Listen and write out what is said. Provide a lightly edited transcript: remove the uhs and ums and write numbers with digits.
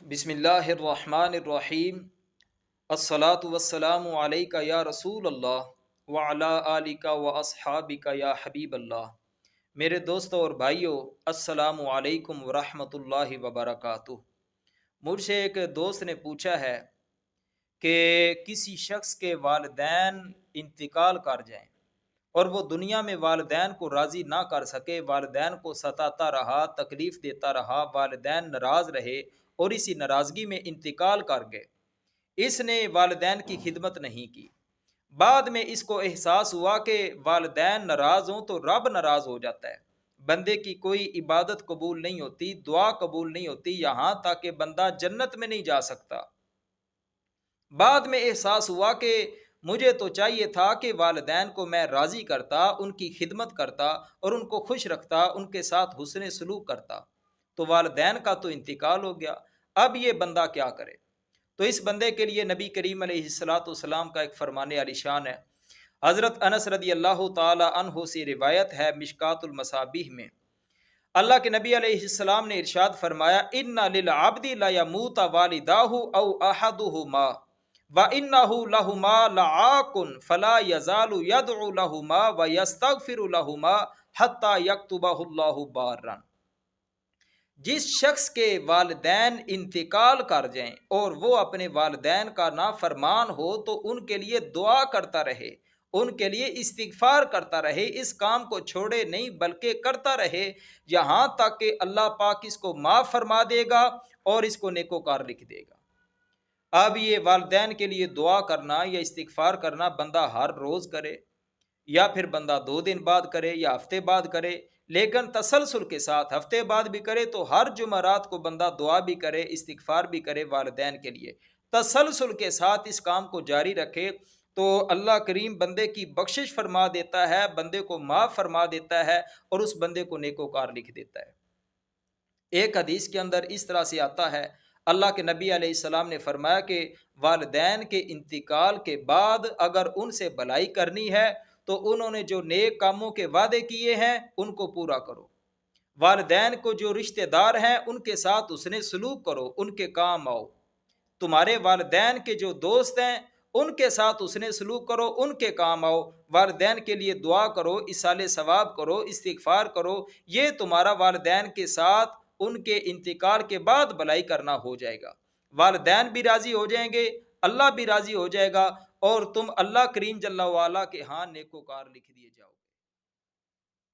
بسم اللہ الرحمن الرحیم۔ الصلاۃ والسلام علیک یا رسول اللہ وعلی آلک و اصحابک یا حبیب اللہ۔ میرے دوستوں اور بھائیوں، السلام علیکم ورحمۃ اللہ وبرکاتہ۔ مجھ سے ایک دوست نے پوچھا ہے کہ کسی شخص کے والدین انتقال کر جائیں اور وہ دنیا میں والدین کو راضی نہ کر سکے، والدین کو ستاتا رہا، تکلیف دیتا رہا، والدین ناراض رہے اور اسی ناراضگی میں انتقال کر گئے۔ اس نے والدین کی خدمت نہیں کی۔ بعد میں اس کو احساس ہوا کہ والدین ناراض ہوں تو رب ناراض ہو جاتا ہے، بندے کی کوئی عبادت قبول نہیں ہوتی، دعا قبول نہیں ہوتی، یہاں تک کہ بندہ جنت میں نہیں جا سکتا۔ بعد میں احساس ہوا کہ مجھے تو چاہیے تھا کہ والدین کو میں راضی کرتا، ان کی خدمت کرتا اور ان کو خوش رکھتا، ان کے ساتھ حسن سلوک کرتا، تو والدین کا تو انتقال ہو گیا، اب یہ بندہ کیا کرے؟ تو اس بندے کے لیے نبی کریم علیہ السلام کا ایک فرمان عالی شان ہے۔ حضرت انس رضی اللہ تعالی عنہ سے روایت ہے مشکات المصابیح میں، اللہ کے نبی علیہ السلام نے ارشاد فرمایا، ان للعبد لا يموت والداه او احدهما وَإِنَّهُ لَهُمَا لَعَاقٌ فَلَا يَزَالُ يَدْعُ لَهُمَا وَيَسْتَغْفِرُ لَهُمَا حَتَّى يَكْتُبَهُ اللَّهُ بَارًّا۔ جس شخص کے والدین انتقال کر جائیں اور وہ اپنے والدین کا نافرمان ہو تو ان کے لیے دعا کرتا رہے، ان کے لیے استغفار کرتا رہے، اس کام کو چھوڑے نہیں بلکہ کرتا رہے، یہاں تک کہ اللہ پاک اس کو معاف فرما دے گا اور اس کو نیکوکار لکھ دے گا۔ اب یہ والدین کے لیے دعا کرنا یا استغفار کرنا بندہ ہر روز کرے یا پھر بندہ 2 دن بعد کرے یا ہفتے بعد کرے، لیکن تسلسل کے ساتھ ہفتے بعد بھی کرے تو ہر جمعرات کو بندہ دعا بھی کرے، استغفار بھی کرے والدین کے لیے، تسلسل کے ساتھ اس کام کو جاری رکھے تو اللہ کریم بندے کی بخشش فرما دیتا ہے، بندے کو معاف فرما دیتا ہے اور اس بندے کو نیکوکار لکھ دیتا ہے۔ ایک حدیث کے اندر اس طرح سے آتا ہے، اللہ کے نبی علیہ السلام نے فرمایا کہ والدین کے انتقال کے بعد اگر ان سے بھلائی کرنی ہے تو انہوں نے جو نیک کاموں کے وعدے کیے ہیں ان کو پورا کرو، والدین کو جو رشتہ دار ہیں ان کے ساتھ حسن سلوک کرو، ان کے کام آؤ، تمہارے والدین کے جو دوست ہیں ان کے ساتھ حسن سلوک کرو، ان کے کام آؤ، والدین کے لیے دعا کرو، ایصال ثواب کرو، استغفار کرو، یہ تمہارا والدین کے ساتھ ان کے انتقال کے بعد بھلائی کرنا ہو جائے گا، والدین بھی راضی ہو جائیں گے، اللہ بھی راضی ہو جائے گا اور تم اللہ کریم جل وعلا کے ہاں نیکوکار لکھ دیے جاؤ۔